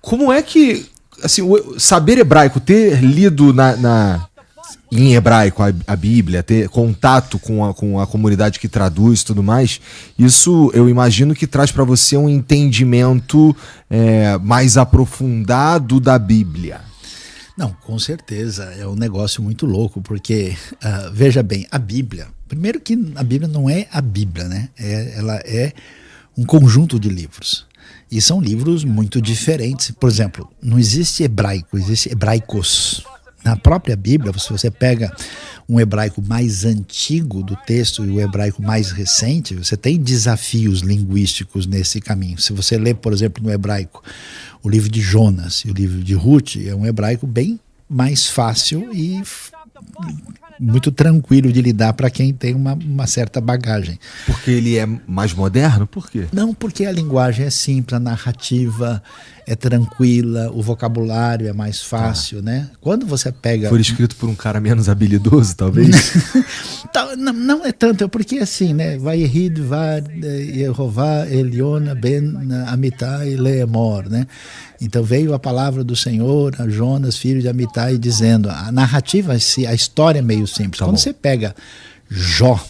Como é que, assim, o saber hebraico, ter lido em hebraico a Bíblia, ter contato com a comunidade que traduz e tudo mais, isso eu imagino que traz para você um entendimento mais aprofundado da Bíblia. Não, com certeza, é um negócio muito louco, porque, veja bem, a Bíblia, primeiro que a Bíblia não é a Bíblia, né? Ela é um conjunto de livros, e são livros muito diferentes. Por exemplo, não existe hebraico, existe hebraicos. Na própria Bíblia, se você pega um hebraico mais antigo do texto e o hebraico mais recente, você tem desafios linguísticos nesse caminho. Se você lê, por exemplo, no hebraico, o livro de Jonas e o livro de Ruth, é um hebraico bem mais fácil e muito tranquilo de lidar para quem tem uma certa bagagem. Porque ele é mais moderno? Por quê? Não, porque a linguagem é simples, a narrativa é tranquila, o vocabulário é mais fácil, né? Quando você pega... Foi escrito por um cara menos habilidoso, talvez? Não é tanto, é porque assim, né? Vayhi dvar Yehová Eliona ben Amitai Leemor, né? Então veio a palavra do Senhor a Jonas, filho de Amitai, dizendo, a narrativa, a história é meio simples. Quando você pega Jó,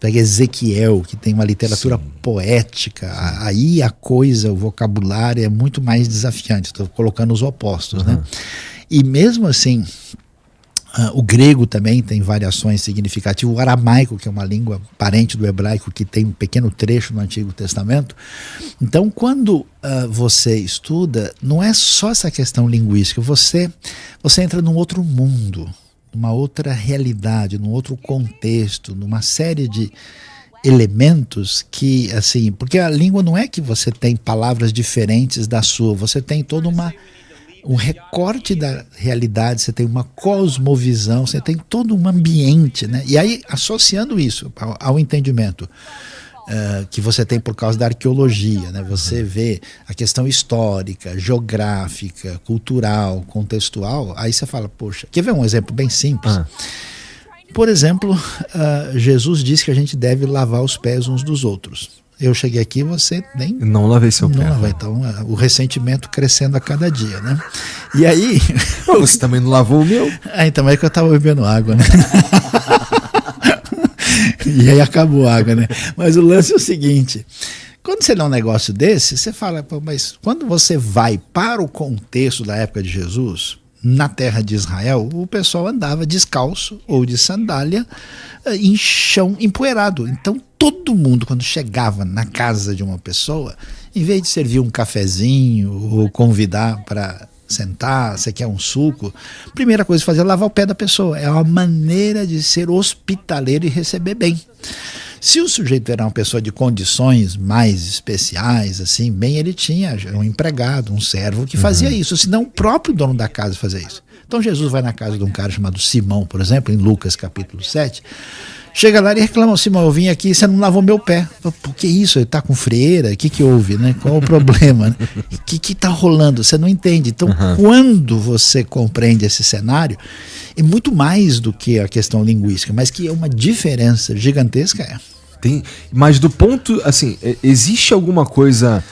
pega Ezequiel, que tem uma literatura poética, aí a coisa, o vocabulário é muito mais desafiante. Estou colocando os opostos, né? E mesmo assim, o grego também tem variações significativas. O aramaico, que é uma língua parente do hebraico, que tem um pequeno trecho no Antigo Testamento. Então, quando você estuda, não é só essa questão linguística, você entra num outro mundo, numa outra realidade, num outro contexto, numa série de elementos que, assim, porque a língua não é que você tem palavras diferentes da sua, você tem toda um recorte da realidade, você tem uma cosmovisão, você tem todo um ambiente, né? E aí, associando isso ao entendimento que você tem por causa da arqueologia, né? Você vê a questão histórica, geográfica, cultural, contextual, aí você fala, poxa, quer ver um exemplo bem simples? Por exemplo, Jesus disse que a gente deve lavar os pés uns dos outros. Eu cheguei aqui, você nem... Não lavei seu pé. Não lavei, então o ressentimento crescendo a cada dia, né? E aí... Você também não lavou o meu? Então é que eu estava bebendo água, né? E aí acabou a água, né? Mas o lance é o seguinte, quando você lê um negócio desse, você fala, pô, mas quando você vai para o contexto da época de Jesus, na terra de Israel, o pessoal andava descalço ou de sandália em chão empoeirado. Então todo mundo, quando chegava na casa de uma pessoa, em vez de servir um cafezinho ou convidar para sentar, você quer um suco, a primeira coisa que fazer é lavar o pé da pessoa. É uma maneira de ser hospitaleiro e receber bem. Se o sujeito era uma pessoa de condições mais especiais, assim, bem, ele tinha um empregado, um servo que fazia isso, senão o próprio dono da casa fazia isso. Então Jesus vai na casa de um cara chamado Simão, por exemplo, em Lucas capítulo 7, chega lá e reclama, Simão, eu vim aqui e você não lavou meu pé. Por que isso? Ele está com frieira? O que houve? Né? Qual o problema? Né? O que está rolando? Você não entende. Então, quando você compreende esse cenário, é muito mais do que a questão linguística, mas que é uma diferença gigantesca. Mas do ponto, assim, existe alguma coisa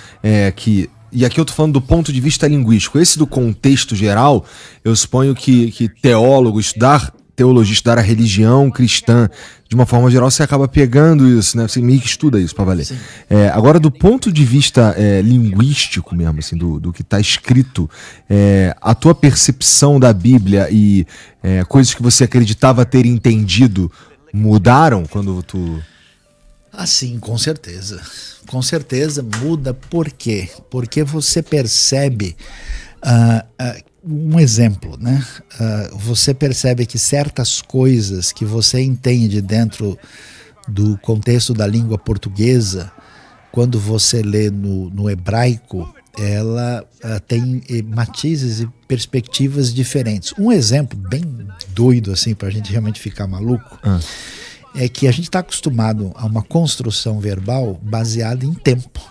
que... E aqui eu estou falando do ponto de vista linguístico. Esse do contexto geral, eu suponho que teólogo, estudar teologia, estudar a religião cristã, de uma forma geral, você acaba pegando isso, né? Você meio que estuda isso para valer. Agora, do ponto de vista linguístico mesmo, assim, do que está escrito, a tua percepção da Bíblia e coisas que você acreditava ter entendido mudaram quando tu... Ah, sim, com certeza. Com certeza muda. Por quê? Porque você percebe... um exemplo, né? Você percebe que certas coisas que você entende dentro do contexto da língua portuguesa, quando você lê no hebraico, ela tem matizes e perspectivas diferentes. Um exemplo bem doido, assim, para a gente realmente ficar maluco, é que a gente está acostumado a uma construção verbal baseada em tempo.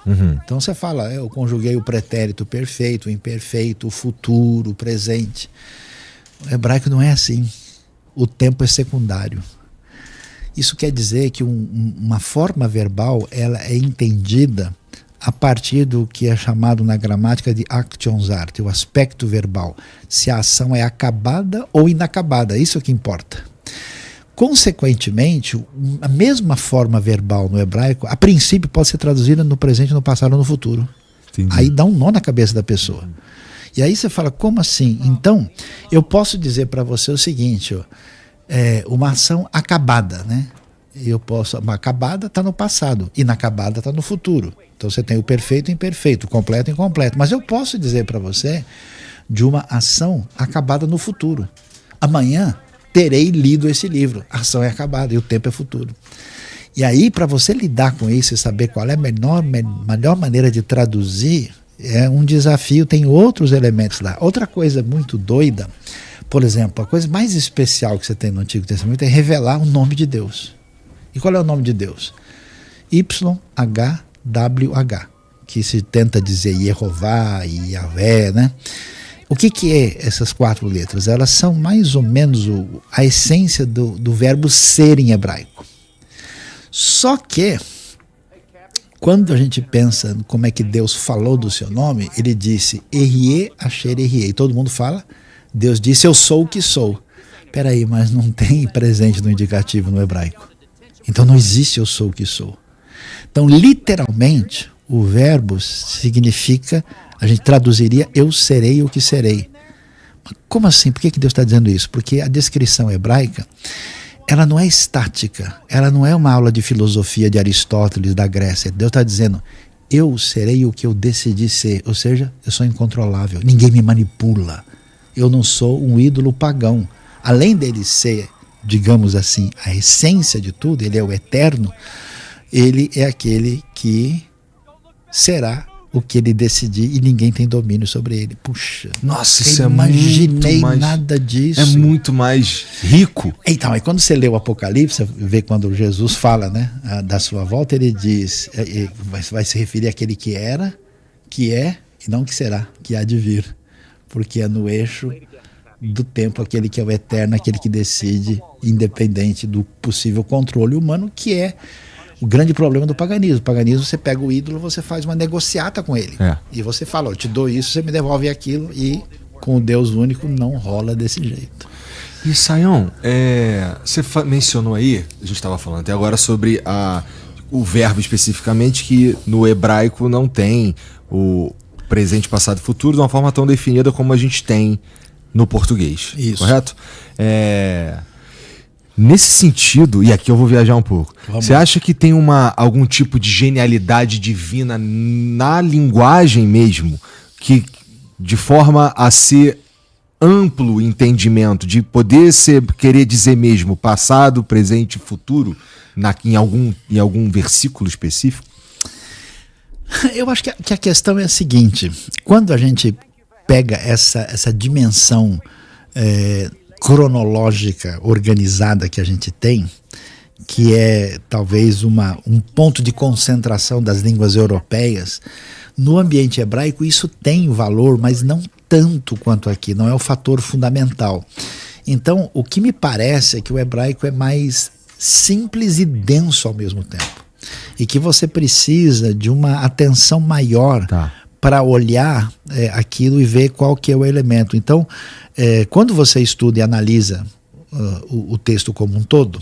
Então você fala, eu conjuguei o pretérito perfeito, o imperfeito, o futuro, o presente. O hebraico não é assim. O tempo é secundário. Isso quer dizer que uma forma verbal ela é entendida a partir do que é chamado na gramática de Aktionsart, o aspecto verbal, se a ação é acabada ou inacabada, isso é o que importa. Consequentemente, a mesma forma verbal no hebraico, a princípio pode ser traduzida no presente, no passado ou no futuro. Entendi. Aí dá um nó na cabeça da pessoa. E aí você fala, como assim? Então, eu posso dizer para você o seguinte, ó, uma ação acabada, né? Uma acabada está no passado, inacabada está no futuro. Então você tem o perfeito e o imperfeito, o completo e o incompleto. Mas eu posso dizer para você de uma ação acabada no futuro. Amanhã terei lido esse livro. A ação é acabada e o tempo é futuro. E aí, para você lidar com isso e saber qual é a melhor maneira de traduzir, é um desafio, tem outros elementos lá. Outra coisa muito doida, por exemplo, a coisa mais especial que você tem no Antigo Testamento é revelar o nome de Deus. E qual é o nome de Deus? YHWH, que se tenta dizer Yehová e Yahvé, né? O que é essas 4 letras? Elas são mais ou menos a essência do verbo ser em hebraico. Só que, quando a gente pensa como é que Deus falou do seu nome, ele disse Erie Asher Erie. Todo mundo fala, Deus disse eu sou o que sou. Peraí, mas não tem presente no indicativo no hebraico. Então não existe eu sou o que sou. Então, literalmente, o verbo significa, a gente traduziria eu serei o que serei. Mas como assim? Por que Deus está dizendo isso? Porque a descrição hebraica, ela não é estática, ela não é uma aula de filosofia de Aristóteles, da Grécia. Deus está dizendo, eu serei o que eu decidi ser, ou seja, eu sou incontrolável, ninguém me manipula. Eu não sou um ídolo pagão. Além dele ser, digamos assim, a essência de tudo, ele é o eterno, ele é aquele que será o que ele decidir e ninguém tem domínio sobre ele. Puxa, nossa, isso eu imaginei nada disso. É muito mais rico. Então, aí quando você lê o Apocalipse, você vê quando Jesus fala, né, da sua volta, ele diz, vai se referir àquele que era, que é e não que será, que há de vir. Porque é no eixo do tempo, aquele que é o eterno, aquele que decide, independente do possível controle humano, que é o grande problema do paganismo. O paganismo, você pega o ídolo, você faz uma negociata com ele. E você fala, eu te dou isso, você me devolve aquilo, e com o Deus único não rola desse jeito. E Sayão, você mencionou aí, a gente estava falando até agora sobre o verbo especificamente, que no hebraico não tem o presente, passado e futuro de uma forma tão definida como a gente tem no português. Isso. Correto? Nesse sentido, e aqui eu vou viajar um pouco, você acha que tem algum tipo de genialidade divina na linguagem mesmo, que de forma a ser amplo o entendimento, de poder querer dizer mesmo passado, presente e futuro em algum versículo específico? Eu acho que a questão é a seguinte, quando a gente pega essa dimensão cronológica organizada que a gente tem, que é talvez um ponto de concentração das línguas europeias, no ambiente hebraico isso tem valor, mas não tanto quanto aqui, não é o fator fundamental. Então, o que me parece é que o hebraico é mais simples e denso ao mesmo tempo, e que você precisa de uma atenção maior para olhar aquilo e ver qual que é o elemento. Então, quando você estuda e analisa o texto como um todo,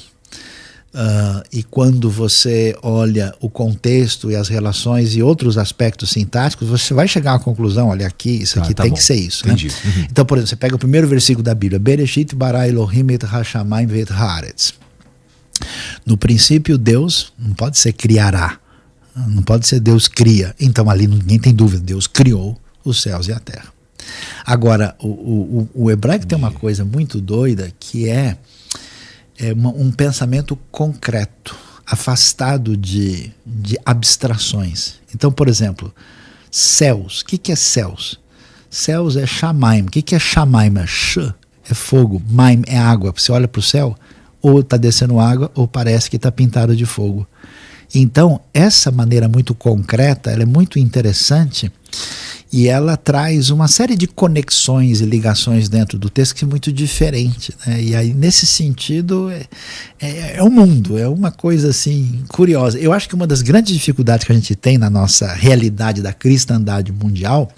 e quando você olha o contexto e as relações e outros aspectos sintáticos, você vai chegar à conclusão, olha aqui, isso aqui tem que ser isso. Entendi. Né? Uhum. Então, por exemplo, você pega o primeiro versículo da Bíblia, Bereshit bara Elohim et hashamayim ve'et haaretz. No princípio, Deus não pode ser criará, não pode ser Deus cria. Então ali ninguém tem dúvida, Deus criou os céus e a terra. Agora, o hebraico tem uma coisa muito doida, que é um pensamento concreto, afastado de abstrações. Então, por exemplo, céus. O que é céus? Céus é shamayim. O que é shamayim? É fogo, maim é água. Você olha para o céu, ou está descendo água, ou parece que está pintado de fogo. Então, essa maneira muito concreta, ela é muito interessante, E ela traz uma série de conexões e ligações dentro do texto que é muito diferente, né? E aí, nesse sentido, é um mundo, é uma coisa assim curiosa. Eu acho que uma das grandes dificuldades que a gente tem na nossa realidade da cristandade mundial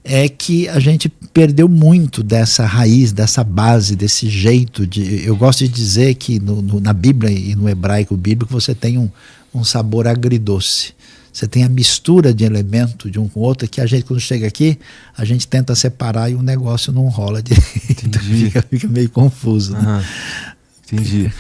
é que a gente perdeu muito dessa raiz, dessa base, desse jeito de... Eu gosto de dizer que na Bíblia e no hebraico bíblico você tem um sabor agridoce. Você tem a mistura de elemento de um com o outro, que a gente, quando chega aqui, a gente tenta separar e o negócio não rola direito. Fica meio confuso, né? Entendi.